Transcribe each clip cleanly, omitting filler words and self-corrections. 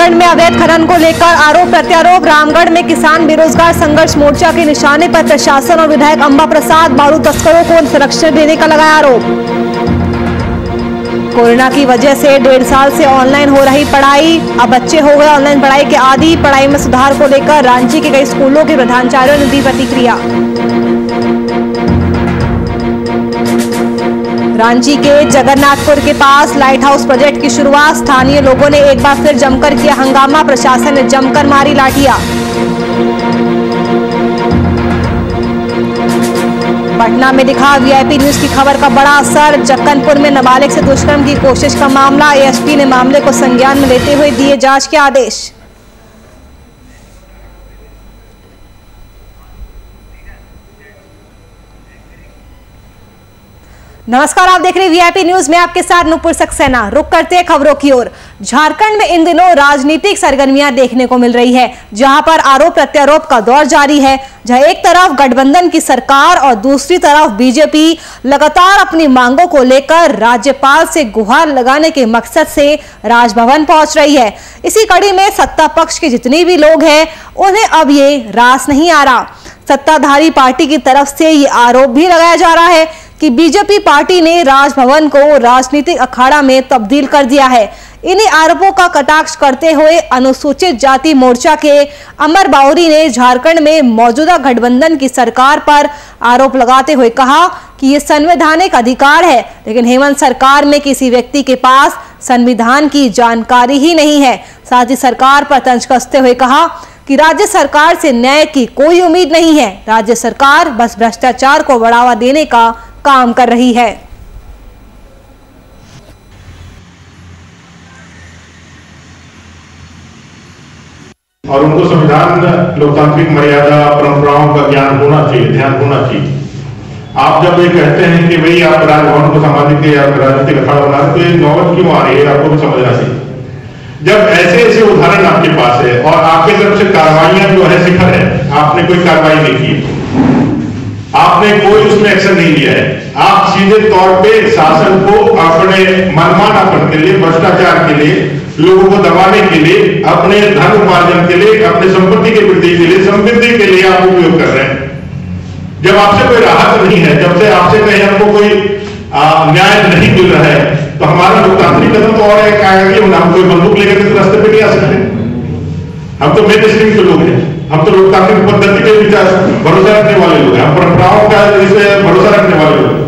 झारखंड में अवैध खनन को लेकर आरोप प्रत्यारोप। रामगढ़ में किसान बेरोजगार संघर्ष मोर्चा के निशाने पर प्रशासन और विधायक अंबा प्रसाद। बारूद तस्करों को संरक्षण देने का लगाया आरोप। कोरोना की वजह से 1.5 साल से ऑनलाइन हो रही पढ़ाई, अब बच्चे हो गए ऑनलाइन पढ़ाई के आदी। पढ़ाई में सुधार को लेकर रांची के कई स्कूलों के प्रधानाचार्यों ने दी प्रतिक्रिया। रांची के जगन्नाथपुर के पास लाइट हाउस प्रोजेक्ट की शुरुआत। स्थानीय लोगों ने एक बार फिर जमकर किया हंगामा, प्रशासन ने जमकर मारी लाठियां। पटना में दिखा वीआईपी न्यूज की खबर का बड़ा असर। जक्कनपुर में नाबालिग से दुष्कर्म की कोशिश का मामला, एएसपी ने मामले को संज्ञान में लेते हुए दिए जांच के आदेश। नमस्कार, आप देख रहे हैं वीआईपी न्यूज में आपके साथ नुपुर सक्सेना। रुक करते हैं खबरों की ओर। झारखंड में इन दिनों राजनीतिक सरगर्मियां देखने को मिल रही है, जहां पर आरोप प्रत्यारोप का दौर जारी है। जहां एक तरफ गठबंधन की सरकार और दूसरी तरफ बीजेपी लगातार अपनी मांगों को लेकर राज्यपाल से गुहार लगाने के मकसद से राजभवन पहुंच रही है। इसी कड़ी में सत्ता पक्ष के जितने भी लोग हैं उन्हें अब ये रास नहीं आ रहा। सत्ताधारी पार्टी की तरफ से ये आरोप भी लगाया जा रहा है कि बीजेपी पार्टी ने राजभवन को राजनीतिक अखाड़ा में तब्दील कर दिया है। इन्हीं आरोपों का कटाक्ष करते हुए अनुसूचित जाति मोर्चा के अमर बाउरी ने झारखंड में मौजूदा गठबंधन की सरकार पर आरोप लगाते हुए कहा कि ये संवैधानिक अधिकार है, लेकिन हेमंत सरकार में किसी व्यक्ति के पास संविधान की जानकारी ही नहीं है। साथ ही सरकार पर तंज कसते हुए कहा कि राज्य सरकार से न्याय की कोई उम्मीद नहीं है। राज्य सरकार बस भ्रष्टाचार को बढ़ावा देने का काम कर रही है। और उनको संविधान, लोकतांत्रिक मर्यादा, परंपराओं का ज्ञान होना चाहिए, ध्यान होना चाहिए। आप जब ये कहते हैं कि भाई आप राजभवन को सामाजिक या राजनीतिक अखाड़ा बना रहे, तो ये नौबत क्यों आ रही है, आपको भी समझना चाहिए। जब ऐसे ऐसे उदाहरण आपके पास है और आपकी तरफ से कार्रवाइयां जो है सिखर है, आपने कोई कार्रवाई नहीं की, आपने कोई उसमें एक्शन नहीं लिया है। आप सीधे तौर पे शासन को अपने मनमानापन के लिए, भ्रष्टाचार के लिए, लोगों को दबाने के लिए, अपने धन उपार्जन के लिए, अपने संपत्ति की वृद्धि के लिए, समृद्धि के लिए आप उपयोग कर रहे हैं। जब आपसे कोई राहत नहीं है, जब से आपसे कहीं हमको कोई न्याय नहीं मिल रहा है, तो हमारा लोकतांत्रिक कदम तो और एक आएगा कि हम कोई बंदूक लेकर के रास्ते पे नहीं आ सकते। हम तो मेन स्ट्रीम के लोग हैं, हम तो लोकतांत्रिक पद्धति के विचार भरोसा रखने वाले लोग हैं, हम परंपराओं का इसे भरोसा रखने वाले लोग हैं।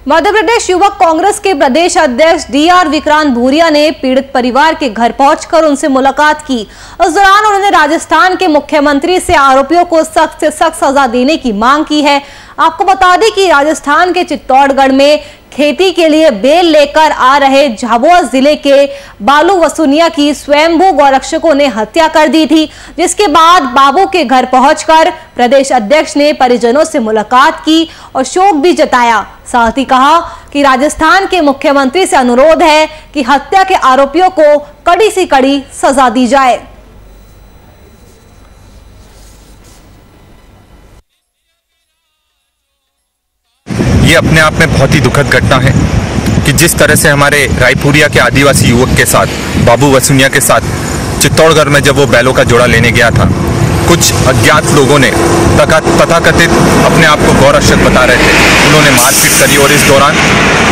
मध्य प्रदेश युवक कांग्रेस के प्रदेश अध्यक्ष डीआर विक्रांत भूरिया ने पीड़ित परिवार के घर पहुंचकर उनसे मुलाकात की। उस दौरान उन्होंने राजस्थान के मुख्यमंत्री से आरोपियों को सख्त से सख्त सजा देने की मांग की है। आपको बता दें कि राजस्थान के चित्तौड़गढ़ में खेती के लिए बेल लेकर आ रहे झाबुआ जिले के बालू वसुनिया की स्वयंभू गौरक्षकों ने हत्या कर दी थी, जिसके बाद बाबू के घर पहुंचकर प्रदेश अध्यक्ष ने परिजनों से मुलाकात की और शोक भी जताया। साथ ही कहा कि राजस्थान के मुख्यमंत्री से अनुरोध है कि हत्या के आरोपियों को कड़ी से कड़ी सजा दी जाए। ये अपने आप में बहुत ही दुखद घटना है कि जिस तरह से हमारे रायपुरिया के आदिवासी युवक के साथ, बाबू वसुनिया के साथ चित्तौड़गढ़ में जब वो बैलों का जोड़ा लेने गया था, कुछ अज्ञात लोगों ने तथाकथित अपने आप को गौरक्षक बता रहे थे, उन्होंने मारपीट करी और इस दौरान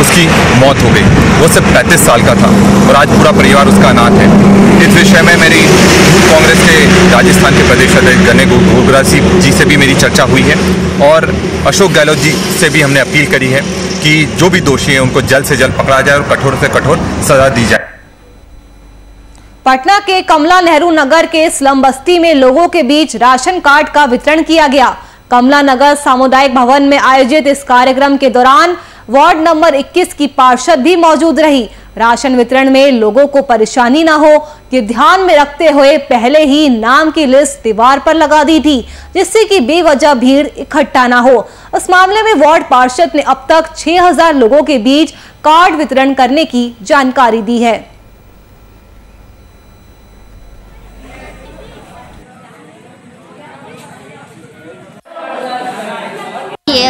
उसकी मौत हो गई। वो सिर्फ 35 साल का था और आज पूरा परिवार उसका अनाथ है। इस विषय में मेरी कांग्रेस के राजस्थान के प्रदेश अध्यक्ष गणे घोगरा जी से भी मेरी चर्चा हुई है और अशोक गहलोत जी से भी हमने अपील करी है कि जो भी दोषी हैं उनको जल्द से जल्द पकड़ा जाए और कठोर से कठोर सजा दी जाए। पटना के कमला नेहरू नगर के स्लम बस्ती में लोगों के बीच राशन कार्ड का वितरण किया गया। कमला नगर सामुदायिक भवन में आयोजित इस कार्यक्रम के दौरान वार्ड नंबर 21 की पार्षद भी मौजूद रही। राशन वितरण में लोगों को परेशानी ना हो, ये ध्यान में रखते हुए पहले ही नाम की लिस्ट दीवार पर लगा दी थी, जिससे कि बेवजह भीड़ इकट्ठा ना हो। इस मामले में वार्ड पार्षद ने अब तक 6000 लोगों के बीच कार्ड वितरण करने की जानकारी दी है।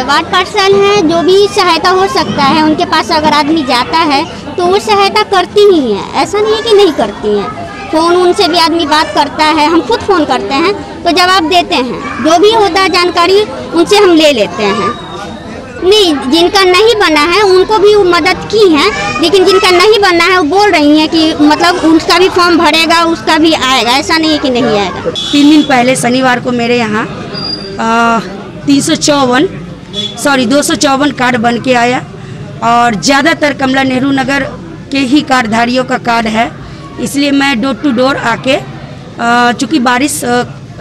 वार्ड पार्षद हैं, जो भी सहायता हो सकता है उनके पास अगर आदमी जाता है तो वो सहायता करती ही हैं, ऐसा नहीं है कि नहीं करती हैं। फ़ोन उनसे भी आदमी बात करता है, हम खुद फ़ोन करते हैं तो जवाब देते हैं, जो भी होता है जानकारी उनसे हम ले लेते हैं। नहीं, जिनका नहीं बना है उनको भी वो मदद की है, लेकिन जिनका नहीं बना है वो बोल रही हैं कि मतलब उसका भी फॉर्म भरेगा, उसका भी आएगा, ऐसा नहीं है कि नहीं आएगा। 3 दिन पहले शनिवार को मेरे यहाँ 254 कार्ड बन के आया और ज़्यादातर कमला नेहरू नगर के ही कार्डधारियों का कार्ड है, इसलिए मैं डोर टू डोर आके चूँकि बारिश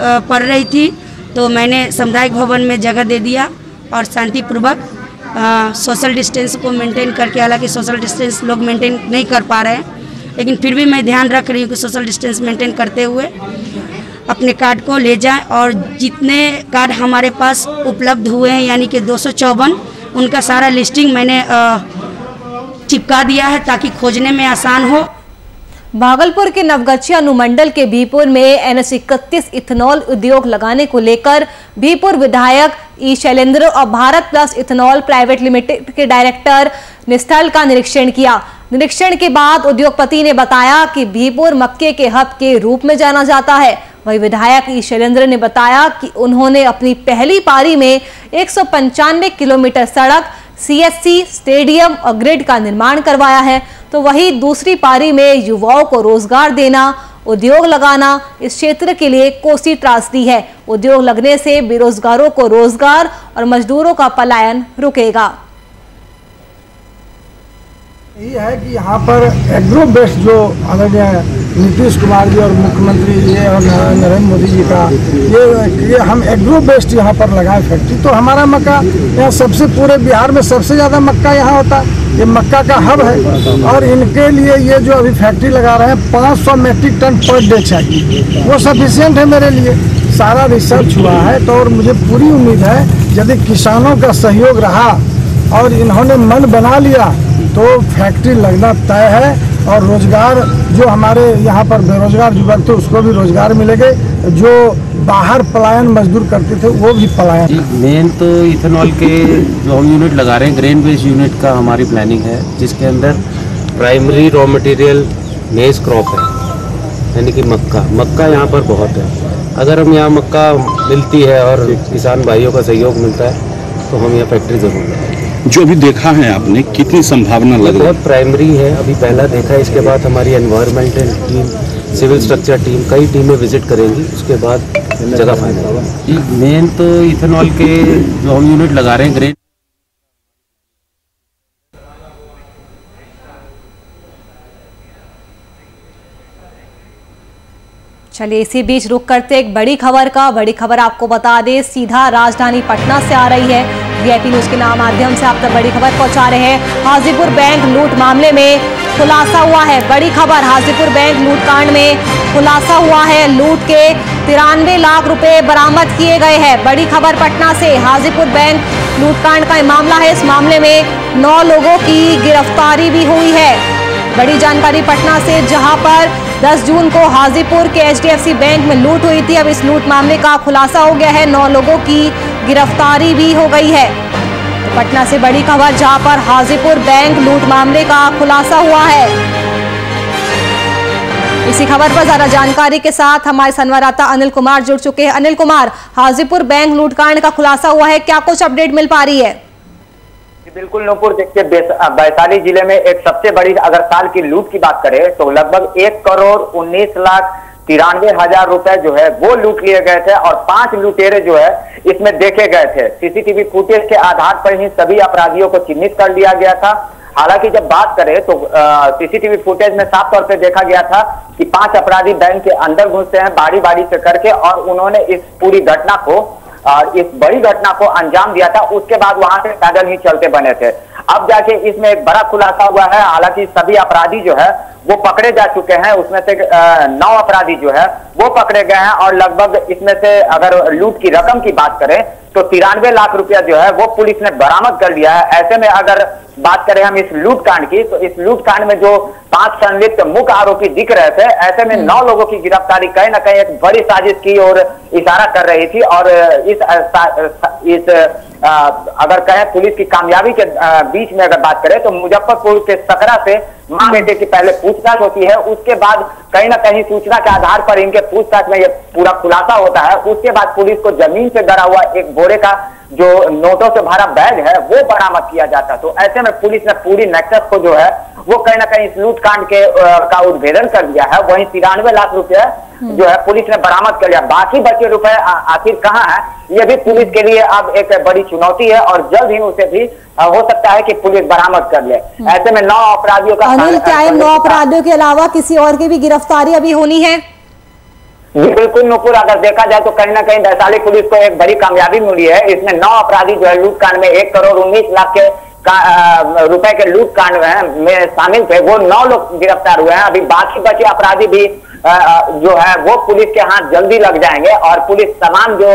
पड़ रही थी तो मैंने सामुदायिक भवन में जगह दे दिया और शांतिपूर्वक सोशल डिस्टेंस को मेंटेन करके, हालांकि सोशल डिस्टेंस लोग मेंटेन नहीं कर पा रहे हैं, लेकिन फिर भी मैं ध्यान रख रही हूँ कि सोशल डिस्टेंस मेंटेन करते हुए अपने कार्ड को ले जाएं। और जितने कार्ड हमारे पास उपलब्ध हुए हैं यानी कि 254, उनका सारा लिस्टिंग मैंने चिपका दिया है ताकि खोजने में आसान हो। भागलपुर के नवगछिया अनुमंडल के बीपुर में NS31 इथेनॉल उद्योग लगाने को लेकर बीपुर विधायक ई शैलेंद्र और Bharat plus ethanol private limited के डायरेक्टर ने स्थल का निरीक्षण किया। निरीक्षण के बाद उद्योगपति ने बताया कि बीपुर मक्के के हब के रूप में जाना जाता है। वही विधायक ई शैलेंद्र ने बताया कि उन्होंने अपनी पहली पारी में 195 किलोमीटर सड़क, CSC, स्टेडियम और ग्रिड का निर्माण करवाया है, तो वही दूसरी पारी में युवाओं को रोजगार देना, उद्योग लगाना इस क्षेत्र के लिए कोसी त्रासदी है। उद्योग लगने से बेरोजगारों को रोजगार और मजदूरों का पलायन रुकेगा। यही है कि यहाँ पर एग्रो बेस्ड जो आदरणीय नीतीश कुमार जी और मुख्यमंत्री जी और नरेंद्र मोदी जी का ये हम एग्रो बेस्ड यहाँ पर लगाए फैक्ट्री, तो हमारा मक्का यहाँ सबसे पूरे बिहार में सबसे ज़्यादा मक्का यहाँ होता है, ये मक्का का हब है। और इनके लिए ये जो अभी फैक्ट्री लगा रहे हैं 500 मेट्रिक टन पर डे चाहिए, वो सफिशियंट है मेरे लिए। सारा रिसर्च हुआ है तो और मुझे पूरी उम्मीद है यदि किसानों का सहयोग रहा और इन्होंने मन बना लिया तो फैक्ट्री लगना तय है। और रोजगार जो हमारे यहाँ पर बेरोजगार युवक थे उसको भी रोजगार मिलेंगे, जो बाहर पलायन मजदूर करते थे वो भी पलायन। मेन तो इथेनॉल के जो हम यूनिट लगा रहे हैं ग्रेन बेस्ड यूनिट का हमारी प्लानिंग है, जिसके अंदर प्राइमरी रॉ मटेरियल मेज क्रॉप है, यानी कि मक्का यहाँ पर बहुत है। अगर हम यहाँ मक्का मिलती है और किसान भाइयों का सहयोग मिलता है तो हम यहाँ फैक्ट्री जरूर लगाएंगे। जो अभी देखा है आपने, कितनी संभावना लग रही है? बहुत प्राइमरी है, अभी पहला देखा है, इसके बाद हमारी environmental team, civil structure team, कई टीमें विजिट करेंगी, उसके बाद जगह फाइनल होगा। मेन तो इथेनॉल के जो हम यूनिट लगा रहे हैं ग्रेन। चलिए इसी बीच रुक करते एक बड़ी खबर आपको बता दें, सीधा राजधानी पटना से आ रही है। VIP न्यूज के नाम माध्यम से आप तक बड़ी खबर पहुंचा रहे हैं। हाजीपुर बैंक लूट मामले में खुलासा हुआ है। बड़ी खबर, हाजीपुर बैंक लूटकांड में खुलासा हुआ है। लूट के 93 लाख रुपए बरामद किए गए हैं। बड़ी खबर पटना से, हाजीपुर बैंक लूटकांड का मामला है। इस मामले में 9 लोगों की गिरफ्तारी भी हुई है। बड़ी जानकारी पटना से, जहां पर 10 जून को हाजीपुर के HDFC बैंक में लूट हुई थी। अब इस लूट मामले का खुलासा हो गया है, 9 लोगों की गिरफ्तारी भी हो गई है। तो पटना से बड़ी खबर, जहां पर हाजीपुर बैंक लूट मामले का खुलासा हुआ है। इसी खबर पर ज्यादा जानकारी के साथ हमारे संवाददाता अनिल कुमार जुड़ चुके हैं। अनिल कुमार, हाजीपुर बैंक लूटकांड का खुलासा हुआ है, क्या कुछ अपडेट मिल पा रही है? बिल्कुल नूपुर, देखिए वैशाली जिले में एक सबसे बड़ी अगर साल की लूट की बात करें तो लगभग 1,19,93,000 रुपए जो है वो लूट लिए गए थे और 5 लुटेरे जो है इसमें देखे गए थे। CCTV फुटेज के आधार पर ही सभी अपराधियों को चिन्हित कर लिया गया था। हालांकि जब बात करें तो CCTV फुटेज में साफ तौर पर देखा गया था कि 5 अपराधी बैंक के अंदर घुसते हैं बारी बारी से करके, और उन्होंने इस पूरी घटना को इस बड़ी घटना को अंजाम दिया था। उसके बाद वहां से पैदल ही चलते बने थे। अब जाके इसमें एक बड़ा खुलासा हुआ है। हालांकि सभी अपराधी जो है वो पकड़े जा चुके हैं, उसमें से 9 अपराधी जो है वो पकड़े गए हैं और लगभग इसमें से अगर लूट की रकम की बात करें तो 93 लाख रुपया जो है वो पुलिस ने बरामद कर लिया है। ऐसे में अगर बात करें हम इस लूट कांड की, तो इस लूट कांड में जो 5 संलिप्त मुख्य आरोपी दिख रहे थे। ऐसे में 9 लोगों की गिरफ्तारी कहीं ना कहीं एक बड़ी साजिश की ओर इशारा कर रही थी। और इस अगर कहें पुलिस की कामयाबी के बीच में अगर बात करें तो मुजफ्फरपुर के सकरा से मां बेटे की पहले पूछताछ होती है, उसके बाद कहीं ना कहीं सूचना के आधार पर इनके पूछताछ में ये पूरा खुलासा होता है। उसके बाद पुलिस को जमीन से गड़ा हुआ एक बोरे का जो नोटों से भरा बैग है वो बरामद किया जाता। तो ऐसे में पुलिस ने पूरी नेक्सस को जो है वो कहीं ना कहीं इस लूटकांड के का उद्भेदन कर दिया है। वहीं 93 लाख रुपए जो है पुलिस ने बरामद कर लिया। बाकी बचे रुपए आखिर कहाँ है, ये भी पुलिस के लिए अब एक बड़ी चुनौती है और जल्द ही उसे भी हो सकता है कि पुलिस बरामद कर ले। ऐसे में 9 अपराधियों का अनिल, क्या 9 अपराधियों के अलावा किसी और की भी गिरफ्तारी अभी होनी है? बिल्कुल नुपुर, अगर देखा जाए तो कहीं ना कहीं वैशाली पुलिस को एक बड़ी कामयाबी मिली है। इसमें 9 अपराधी जो है लूटकांड में 1 करोड़ 19 लाख के रुपए के लूटकांड में शामिल थे, वो 9 लोग गिरफ्तार हुए हैं। अभी बाकी बचे अपराधी भी जो है वो पुलिस के हाथ जल्दी लग जाएंगे और पुलिस तमाम जो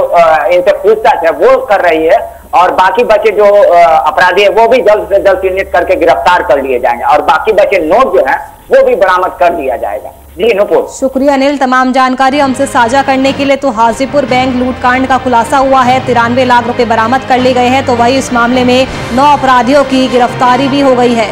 इनसे पूछताछ है वो कर रही है और बाकी बचे जो अपराधी है वो भी जल्द से जल्द चिन्हित करके गिरफ्तार कर लिए जाएंगे और बाकी बचे नोट जो है वो भी बरामद कर लिया जाएगा। जी नुपुर। शुक्रिया अनिल, तमाम जानकारी हमसे साझा करने के लिए। तो हाजीपुर बैंक लूटकांड का खुलासा हुआ है, 93 लाख रुपए बरामद कर लिए गए हैं। तो वही इस मामले में 9 अपराधियों की गिरफ्तारी भी हो गई है।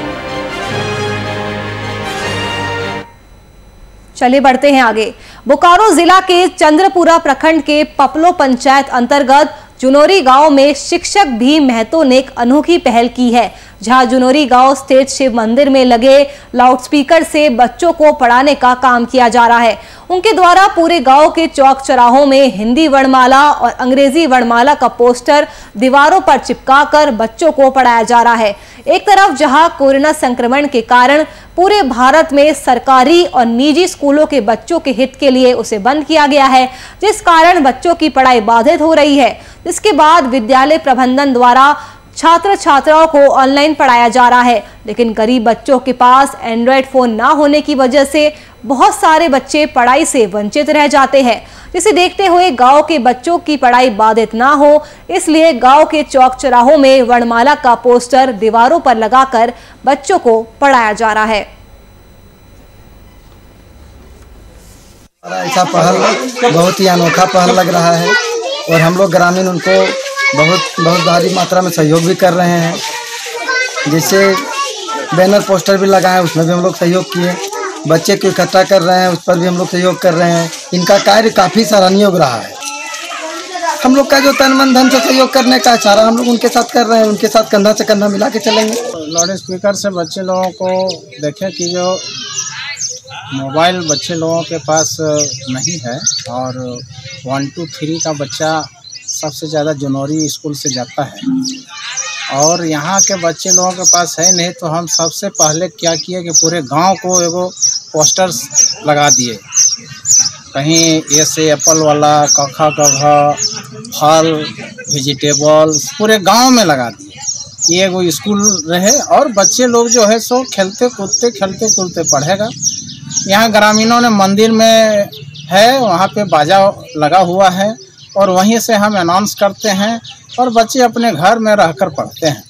चलिए बढ़ते हैं आगे। बोकारो जिला के चंद्रपुरा प्रखंड के पपलो पंचायत अंतर्गत जुनोरी गांव में शिक्षक भीम महतो ने एक अनोखी पहल की है, जहां जुनोरी गांव स्थित शिव मंदिर में लगे लाउडस्पीकर से बच्चों को पढ़ाने का काम किया जा रहा है। उनके द्वारा पूरे गांव के चौक चौराहों में हिंदी वर्णमाला और अंग्रेजी वर्णमाला का पोस्टर दीवारों पर चिपकाकर बच्चों को पढ़ाया जा रहा है। एक तरफ जहां कोरोना संक्रमण के कारण पूरे भारत में सरकारी और निजी स्कूलों के बच्चों के हित के लिए उसे बंद किया गया है, जिस कारण बच्चों की पढ़ाई बाधित हो रही है। इसके बाद विद्यालय प्रबंधन द्वारा छात्र छात्राओं को ऑनलाइन पढ़ाया जा रहा है, लेकिन गरीब बच्चों के पास एंड्रॉयड फोन ना होने की वजह से बहुत सारे बच्चे पढ़ाई से वंचित रह जाते हैं। जिसे देखते हुए गांव के बच्चों की पढ़ाई बाधित ना हो, इसलिए गांव के चौक चौराहों में वर्णमाला का पोस्टर दीवारों पर लगाकर बच्चों को पढ़ाया जा रहा है। ऐसा पहल बहुत ही अनोखा पहल लग रहा है और हम लोग ग्रामीण उनको बहुत भारी मात्रा में सहयोग भी कर रहे हैं। जैसे बैनर पोस्टर भी लगाए, उसमें भी हम लोग सहयोग किए। बच्चे को इकट्ठा कर रहे हैं, उस पर भी हम लोग सहयोग कर रहे हैं। इनका कार्य काफ़ी सराहनीय रहा है। हम लोग का जो तन मन धन से सहयोग करने का सारा हम लोग उनके साथ कर रहे हैं, उनके साथ कंधा से कंधा मिला के चलेंगे। लाउड स्पीकर से बच्चे लोगों को देखें कि जो मोबाइल बच्चे लोगों के पास नहीं है और 1 2 3 का बच्चा सबसे ज़्यादा जुनोरी स्कूल से जाता है और यहाँ के बच्चे लोगों के पास है नहीं, तो हम सबसे पहले क्या किए कि पूरे गांव को एगो पोस्टर्स लगा दिए। कहीं ए से एप्पल वाला, कखा कघा, फल, वेजिटेबल्स पूरे गांव में लगा दिए। ये एगो स्कूल रहे और बच्चे लोग जो है सो खेलते कूदते पढ़ेगा। यहाँ ग्रामीणों ने मंदिर में है, वहाँ पे बाजा लगा हुआ है और वहीं से हम अनाउंस करते हैं और बच्चे अपने घर में रहकर पढ़ते हैं।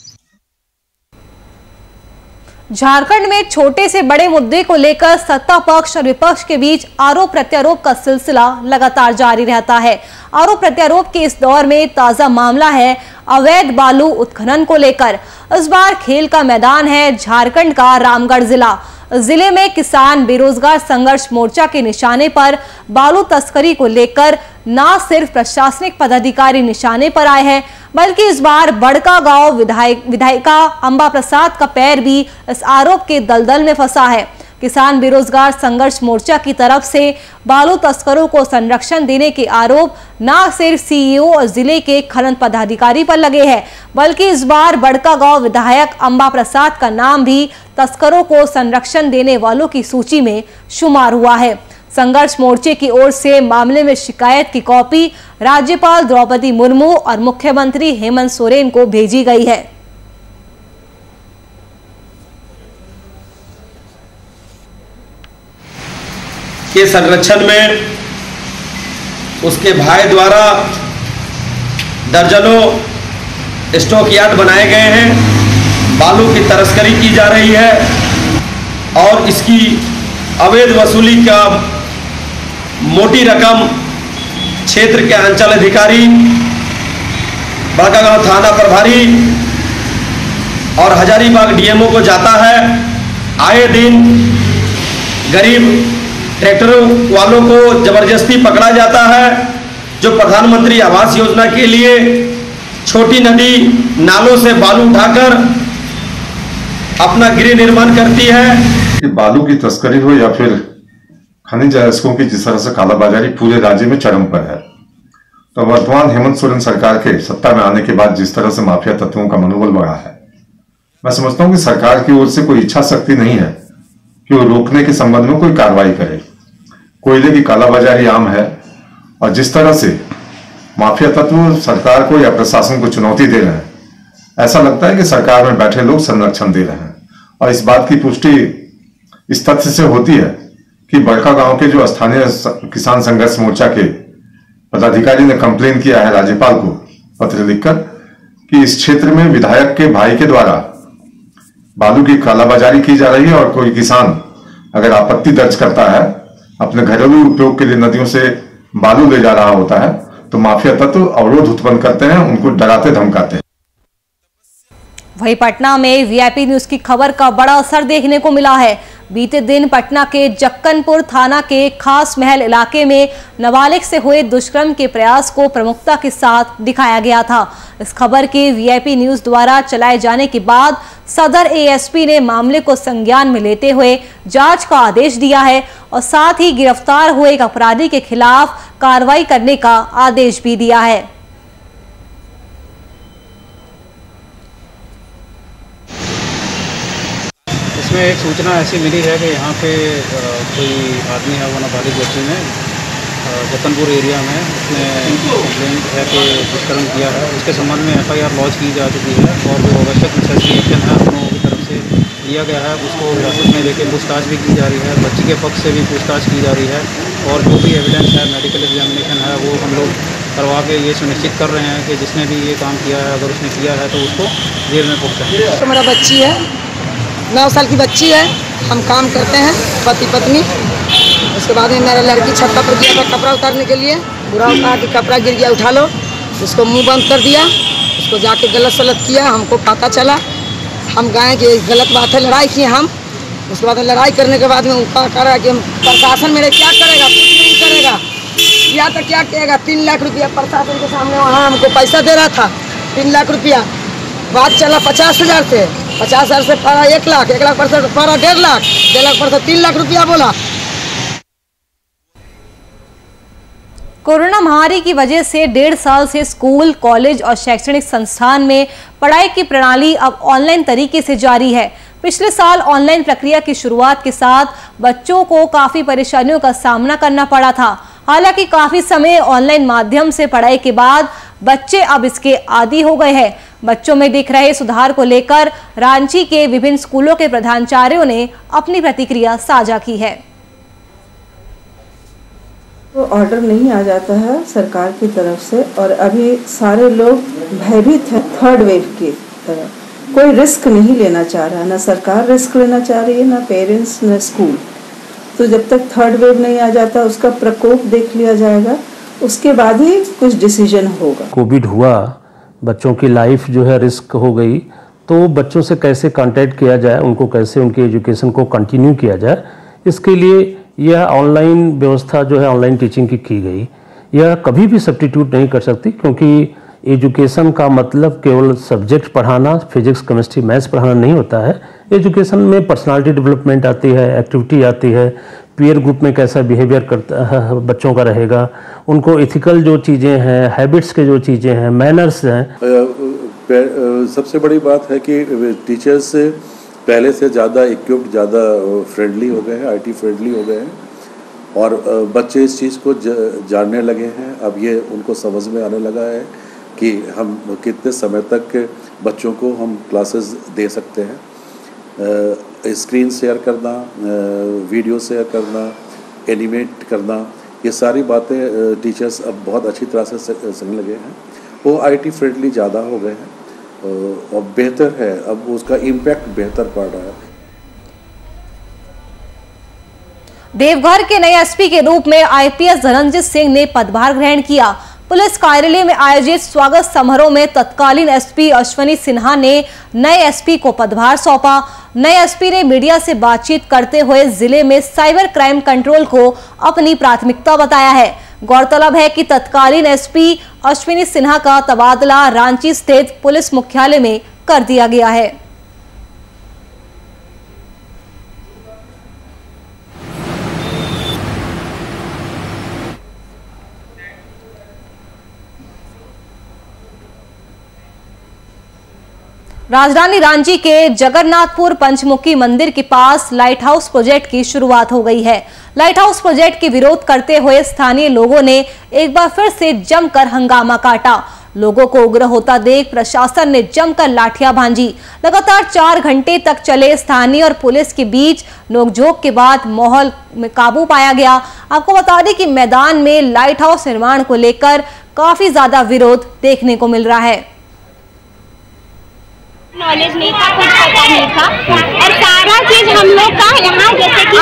झारखंड में छोटे से बड़े मुद्दे को लेकर सत्ता पक्ष और विपक्ष के बीच आरोप प्रत्यारोप का सिलसिला लगातार जारी रहता है। आरोप प्रत्यारोप के इस दौर में ताजा मामला है अवैध बालू उत्खनन को लेकर। इस बार खेल का मैदान है झारखंड का रामगढ़ जिला। जिले में किसान बेरोजगार संघर्ष मोर्चा के निशाने पर बालू तस्करी को लेकर न सिर्फ प्रशासनिक पदाधिकारी निशाने पर आए हैं, बल्कि इस बार बड़का गांव विधायिका अंबा प्रसाद का पैर भी इस आरोप के दलदल में फंसा है। किसान बेरोजगार संघर्ष मोर्चा की तरफ से बालू तस्करों को संरक्षण देने के आरोप न सिर्फ सीईओ और जिले के खनन पदाधिकारी पर लगे हैं, बल्कि इस बार बड़का गांव विधायक अंबा प्रसाद का नाम भी तस्करों को संरक्षण देने वालों की सूची में शुमार हुआ है। संघर्ष मोर्चे की ओर से मामले में शिकायत की कॉपी राज्यपाल द्रौपदी मुर्मू और मुख्यमंत्री हेमंत सोरेन को भेजी गई है। के संरक्षण में उसके भाई द्वारा दर्जनों स्टॉक यार्ड बनाए गए हैं, बालू की तस्करी की जा रही है। और इसकी अवैध वसूली का मोटी रकम क्षेत्र के अंचल अधिकारी, बड़कागांव थाना प्रभारी और हजारीबाग डीएमओ को जाता है। आए दिन गरीब ट्रैक्टरों वालों को जबरदस्ती पकड़ा जाता है, जो प्रधानमंत्री आवास योजना के लिए छोटी नदी नालों से बालू उठाकर अपना गृह निर्माण करती है। कि बालू की तस्करी हो या फिर खनिज अयस्कों की जिस तरह से कालाबाजारी पूरे राज्य में चरम पर है, तो वर्तमान हेमंत सोरेन सरकार के सत्ता में आने के बाद जिस तरह से माफिया तत्वों का मनोबल बढ़ा है, मैं समझता हूं कि सरकार की ओर से कोई इच्छा शक्ति नहीं है कि वो रोकने के संबंध में कोई कार्रवाई करे। कोयले की कालाबाजारी आम है और जिस तरह से माफिया तत्व सरकार को या प्रशासन को चुनौती दे रहे हैं, ऐसा लगता है कि सरकार में बैठे लोग संरक्षण दे रहे हैं। और इस बात की पुष्टि इस तथ्य से होती है कि बड़कागांव के जो स्थानीय किसान संघर्ष मोर्चा के पदाधिकारी ने कंप्लेन किया है राज्यपाल को पत्र लिखकर कि इस क्षेत्र में विधायक के भाई के द्वारा बालू की कालाबाजारी की जा रही है और कोई किसान अगर आपत्ति दर्ज करता है, अपने घरेलू उपयोग के लिए नदियों से बालू ले जा रहा होता है, तो माफिया तत्व अवरोध उत्पन्न करते हैं, उनको डराते धमकाते हैं। वहीं पटना में वीआईपी न्यूज की खबर का बड़ा असर देखने को मिला है। बीते दिन पटना के जक्कनपुर थाना के खास महल इलाके में नाबालिग से हुए दुष्कर्म के प्रयास को प्रमुखता के साथ दिखाया गया था। इस खबर के वीआईपी न्यूज द्वारा चलाए जाने के बाद सदर एएसपी ने मामले को संज्ञान में लेते हुए जांच का आदेश दिया है और साथ ही गिरफ्तार हुए एक अपराधी के खिलाफ कार्रवाई करने का आदेश भी दिया है। इसमें एक सूचना ऐसी मिली है कि यहाँ पे कोई आदमी है, वो नाबालिग बच्ची में जक्कनपुर एरिया में उसने कंप्लेन है कि दुष्कर्म किया है। उसके संबंध में एफआईआर लॉन्च की जा चुकी है और जो आवश्यक नेसेसरी एक्शन है हम लोगों की तरफ से लिया गया है। उसको हिरासत में लेकर पूछताछ भी की जा रही है, बच्ची के पक्ष से भी पूछताछ की जा रही है और जो भी एविडेंस है, मेडिकल एग्जामिनेशन है, वो हम लोग करवा के ये सुनिश्चित कर रहे हैं कि जिसने भी ये काम किया है, अगर उसने किया है तो उसको जेल में पहुँचाएं। तो मेरा बच्ची है, 9 साल की बच्ची है, हम काम करते हैं पति पत्नी। उसके बाद में मेरा लड़की छत पर गया था कपड़ा उतारने के लिए, बुरा कहा कि कपड़ा गिर गया उठा लो, उसको मुंह बंद कर दिया, उसको जाके गलत सलत किया। हमको पता चला, हम गए कि गलत बात है, लड़ाई किए हम। उसके बाद लड़ाई करने के बाद में वो कह रहा कि प्रशासन मेरे क्या करेगा, कुछ नहीं करेगा, या तो क्या कहेगा। 3 लाख रुपया प्रशासन के सामने वहाँ हमको पैसा दे रहा था, 3 लाख रुपया। बात चला 50,000 से, 50,000 से पारा 1 लाख, 1 लाख पर से पारा 1.5 लाख, 1.5 लाख पर से 3 लाख रुपया बोला। कोरोना महामारी की वजह से 1.5 साल से स्कूल, कॉलेज और शैक्षणिक संस्थान में पढ़ाई की प्रणाली अब ऑनलाइन तरीके से जारी है। पिछले साल ऑनलाइन प्रक्रिया की शुरुआत के साथ बच्चों को काफी परेशानियों का सामना करना पड़ा था। हालांकि काफी समय ऑनलाइन माध्यम से पढ़ाई के बाद बच्चे अब इसके आदी हो गए हैं। बच्चों में दिख रहे सुधार को लेकर रांची के विभिन्न स्कूलों के प्रधानाचार्यों ने अपनी प्रतिक्रिया साझा की है। तो ऑर्डर नहीं आ जाता है सरकार की तरफ से और अभी सारे लोग भयभीत हैं 3rd वेव की तरह। कोई रिस्क नहीं लेना चाह रहा, ना सरकार रिस्क लेना चाह रही है, ना पेरेंट्स, ना स्कूल। तो जब तक 3rd वेव नहीं आ जाता उसका प्रकोप देख लिया जाएगा, उसके बाद ही कुछ डिसीजन होगा। कोविड हुआ, बच्चों की लाइफ जो है रिस्क हो गई, तो बच्चों से कैसे कांटेक्ट किया जाए, उनको कैसे उनकी एजुकेशन को कंटिन्यू किया जाए, इसके लिए यह ऑनलाइन व्यवस्था जो है ऑनलाइन टीचिंग की गई। यह कभी भी सब्स्टिट्यूट नहीं कर सकती, क्योंकि एजुकेशन का मतलब केवल सब्जेक्ट पढ़ाना, फिजिक्स, केमिस्ट्री, मैथ्स पढ़ाना नहीं होता है। एजुकेशन में पर्सनालिटी डेवलपमेंट आती है, एक्टिविटी आती है, पीयर ग्रुप में कैसा बिहेवियर करता है बच्चों का रहेगा, उनको एथिकल जो चीज़ें हैं, हैबिट्स के जो चीज़ें हैं, मैनर्स हैं। सबसे बड़ी बात है कि टीचर्स पहले से ज़्यादा इक्विप्ड, ज़्यादा फ्रेंडली हो गए हैं, आईटी फ्रेंडली हो गए हैं और बच्चे इस चीज़ को जानने लगे हैं। अब ये उनको समझ में आने लगा है कि हम कितने समय तक बच्चों को हम क्लासेस दे सकते हैं। स्क्रीन शेयर करना, वीडियो शेयर करना, एनिमेट करना, ये सारी बातें टीचर्स अब बहुत अच्छी तरह से समझने लगे हैं। वो आईटी फ्रेंडली ज़्यादा हो गए हैं और बेहतर है, अब उसका इम्पैक्ट बेहतर पड़ रहा है। देवघर के नए एसपी के रूप में आईपीएस धनंजय सिंह ने पदभार ग्रहण किया। पुलिस कार्यालय में आयोजित स्वागत समारोह में तत्कालीन एसपी अश्विनी सिन्हा ने नए एसपी को पदभार सौंपा। नए एसपी ने मीडिया से बातचीत करते हुए जिले में साइबर क्राइम कंट्रोल को अपनी प्राथमिकता बताया है। गौरतलब है कि तत्कालीन एसपी अश्विनी सिन्हा का तबादला रांची स्थित पुलिस मुख्यालय में कर दिया गया है। राजधानी रांची के जगन्नाथपुर पंचमुखी मंदिर के पास लाइट हाउस प्रोजेक्ट की शुरुआत हो गई है। लाइट हाउस प्रोजेक्ट के विरोध करते हुए स्थानीय लोगों ने एक बार फिर से जमकर हंगामा काटा। लोगों को उग्र होता देख प्रशासन ने जमकर लाठियां भांजी। लगातार 4 घंटे तक चले स्थानीय और पुलिस के बीच नोकझोंक के बाद माहौल में काबू पाया गया। आपको बता दें कि मैदान में लाइट हाउस निर्माण को लेकर काफी ज्यादा विरोध देखने को मिल रहा है। नॉलेज नहीं था, कुछ पता नहीं था और सारा चीज हम लोग का यहाँ जैसे कि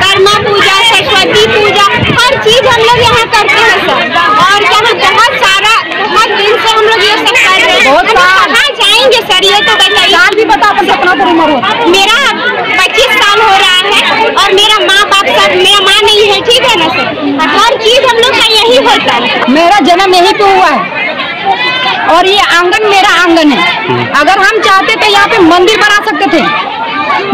कर्मा पूजा, सरस्वती पूजा, हर चीज हम लोग यहाँ करते हैं सर। और यहाँ बहुत दिन से हम लोग ये सब कर रहे हैं। कहाँ जाएंगे सर, ये तो बताइए। भी बता मेरा 25 साल हो रहा है और मेरा माँ बाप सब, मेरा माँ नहीं है, ठीक है ना सर। हर चीज हम लोग का यही होता है। मेरा जन्म यही पे हुआ है और ये आंगन मेरा आंगन है। अगर हम चाहते तो यहाँ पे मंदिर बना सकते थे,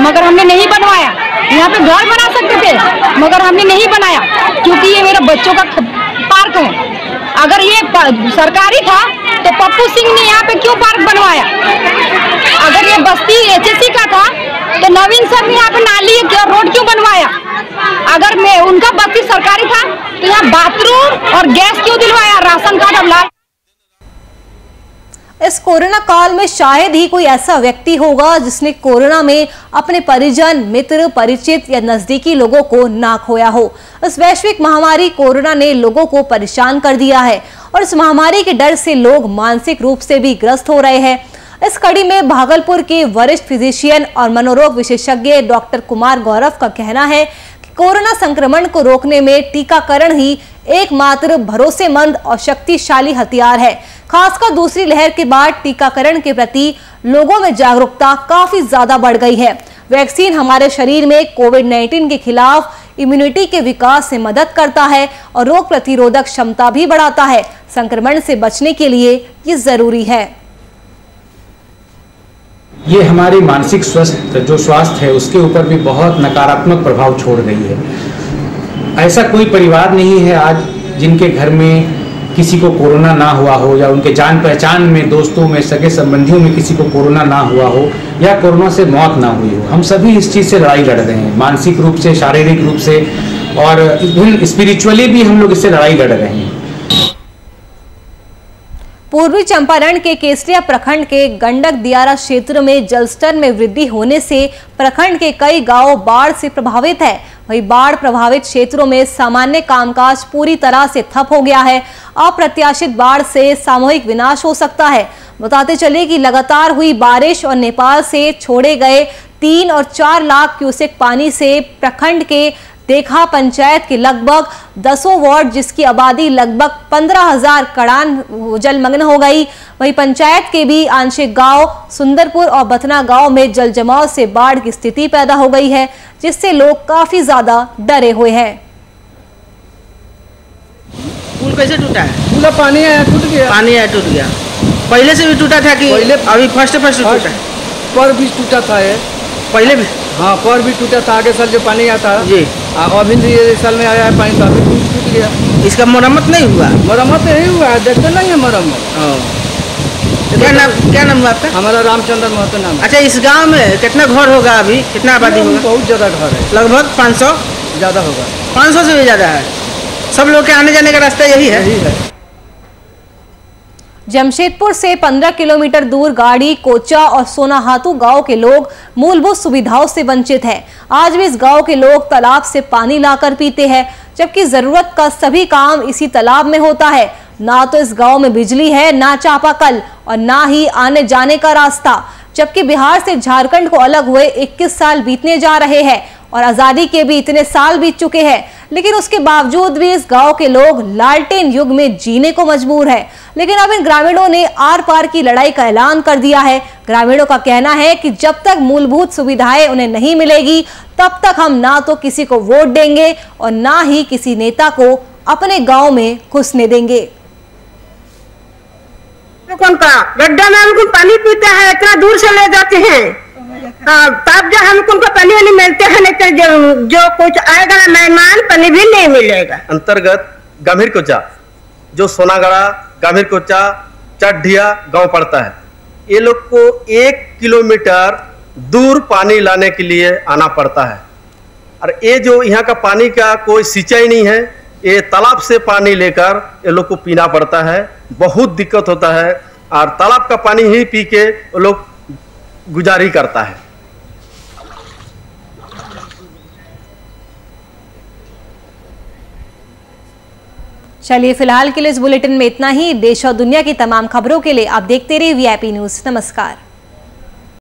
मगर हमने नहीं बनवाया। यहाँ पे घर बना सकते थे, मगर हमने नहीं बनाया, क्योंकि ये मेरे बच्चों का पार्क है। अगर ये सरकारी था तो पप्पू सिंह ने यहाँ पे क्यों पार्क बनवाया? अगर ये बस्ती एचएससी का था तो नवीन सर ने यहाँ पे नाली रोड क्यों बनवाया? अगर मैं उनका बस्ती सरकारी था तो यहाँ बाथरूम और गैस क्यों दिलवाया? राशन कार्ड और लाल। इस कोरोना काल में शायद ही कोई ऐसा व्यक्ति होगा जिसने कोरोना में अपने परिजन, मित्र, परिचित या नजदीकी लोगों को ना खोया हो। इस वैश्विक महामारी कोरोना ने लोगों को परेशान कर दिया है और इस महामारी के डर से लोग मानसिक रूप से भी ग्रस्त हो रहे हैं। इस कड़ी में भागलपुर के वरिष्ठ फिजिशियन और मनोरोग विशेषज्ञ डॉक्टर कुमार गौरव का कहना है कि कोरोना संक्रमण को रोकने में टीकाकरण ही एकमात्र भरोसेमंद और शक्तिशाली हथियार है। खासकर दूसरी लहर के बाद टीकाकरण के प्रति लोगों में जागरूकता काफी ज्यादा बढ़ गई है। वैक्सीन हमारे शरीर में कोविड-19 के खिलाफ इम्यूनिटी के विकास में मदद करता है और रोग प्रतिरोधक क्षमता भी बढ़ाता है। संक्रमण से बचने के लिए ये जरूरी है। ये हमारी मानसिक स्वास्थ्य है उसके ऊपर भी बहुत नकारात्मक प्रभाव छोड़ रही है। ऐसा कोई परिवार नहीं है आज जिनके घर में किसी को कोरोना ना हुआ हो या उनके जान पहचान में, दोस्तों में, सगे संबंधियों में किसी को कोरोना ना हुआ हो या कोरोना से मौत ना हुई हो। हम सभी इस चीज़ से लड़ाई लड़ रहे हैं, मानसिक रूप से, शारीरिक रूप से और स्पिरिचुअली भी हम लोग इससे लड़ाई लड़ रहे हैं। पूर्वी चंपारण के केसरिया प्रखंड के गंडक दियारा क्षेत्र में जलस्तर में वृद्धि होने से प्रखंड के कई गांव बाढ़ से प्रभावित है। वहीं बाढ़ प्रभावित क्षेत्रों में सामान्य कामकाज पूरी तरह से ठप हो गया है। अप्रत्याशित बाढ़ से सामूहिक विनाश हो सकता है। बताते चले कि लगातार हुई बारिश और नेपाल से छोड़े गए 3 और 4 लाख क्यूसेक पानी से प्रखंड के देखा पंचायत के लगभग 10 वार्ड जिसकी आबादी लगभग 15,000 कड़ान जलमग्न हो गई। वहीं पंचायत के भी आंशिक गांव सुंदरपुर और बथना गांव में जल जमाव से बाढ़ की स्थिति पैदा हो गई है, जिससे लोग काफी ज्यादा डरे हुए हैं। पुल कैसे टूटा है? पूरा पानी आया, टूट गया। पानी आया, टूट गया। पहले से भी टूटा था कि पहले अभी फर्स्ट टूटा? पर भी टूटा था ये पहले भी। हाँ, पर भी टूटा था। आगे साल जो पानी आता है जी, अभी ये साल में आया है पानी तो अभी टूट गया। इसका मरम्मत नहीं हुआ? मरम्मत नहीं हुआ है, देखते नहीं है मरम्मत। क्या नाम हुआ आपका? हमारा रामचंद्र महतो नाम। अच्छा, इस गांव में कितना घर होगा अभी? कितना आबादी होगा? बहुत ज्यादा घर है, लगभग 500 ज्यादा होगा। 500 से भी ज्यादा है। सब लोग के आने जाने का रास्ता यही है। जमशेदपुर से 15 किलोमीटर दूर गाड़ी, कोचा और सोनाहातू गांव के लोग मूलभूत सुविधाओं से वंचित हैं। आज भी इस गांव के लोग तालाब से पानी लाकर पीते हैं, जबकि जरूरत का सभी काम इसी तालाब में होता है। ना तो इस गांव में बिजली है, ना चापाकल और ना ही आने जाने का रास्ता। जबकि बिहार से झारखंड को अलग हुए 21 साल बीतने जा रहे हैं और आजादी के भी इतने साल बीत चुके हैं, लेकिन उसके बावजूद भी इस गांव के लोग लालटेन युग में जीने को मजबूर है। लेकिन अब इन ग्रामीणों ने आर पार की लड़ाई का ऐलान कर दिया है। ग्रामीणों का कहना है कि जब तक मूलभूत सुविधाएं उन्हें नहीं मिलेगी तब तक हम ना तो किसी को वोट देंगे और ना ही किसी नेता को अपने गांव में घुसने देंगे। कौन का गड्ढा में हमको पानी पीते हैं, इतना दूर से ले जाते हैं, तब जो हमको उनको पानी वानी मिलते हैं, नहीं तो जो कुछ आएगा ना मेहमान पानी भी नहीं मिलेगा। अंतर्गत गंभीर कोचा जो सोनागढ़ा गंभीर कोचा चढ़िया गांव पड़ता है, ये लोग को 1 किलोमीटर दूर पानी लाने के लिए आना पड़ता है। और ये जो यहाँ का पानी का कोई सिंचाई नहीं है, ये तालाब से पानी लेकर ये लोग को पीना पड़ता है। बहुत दिक्कत होता है और तालाब का पानी ही पी के वो लोग गुजारी करता है। चलिए फिलहाल के लिए इस बुलेटिन में इतना ही। देश और दुनिया की तमाम खबरों के लिए आप देखते रहिए VIP न्यूज़। नमस्कार।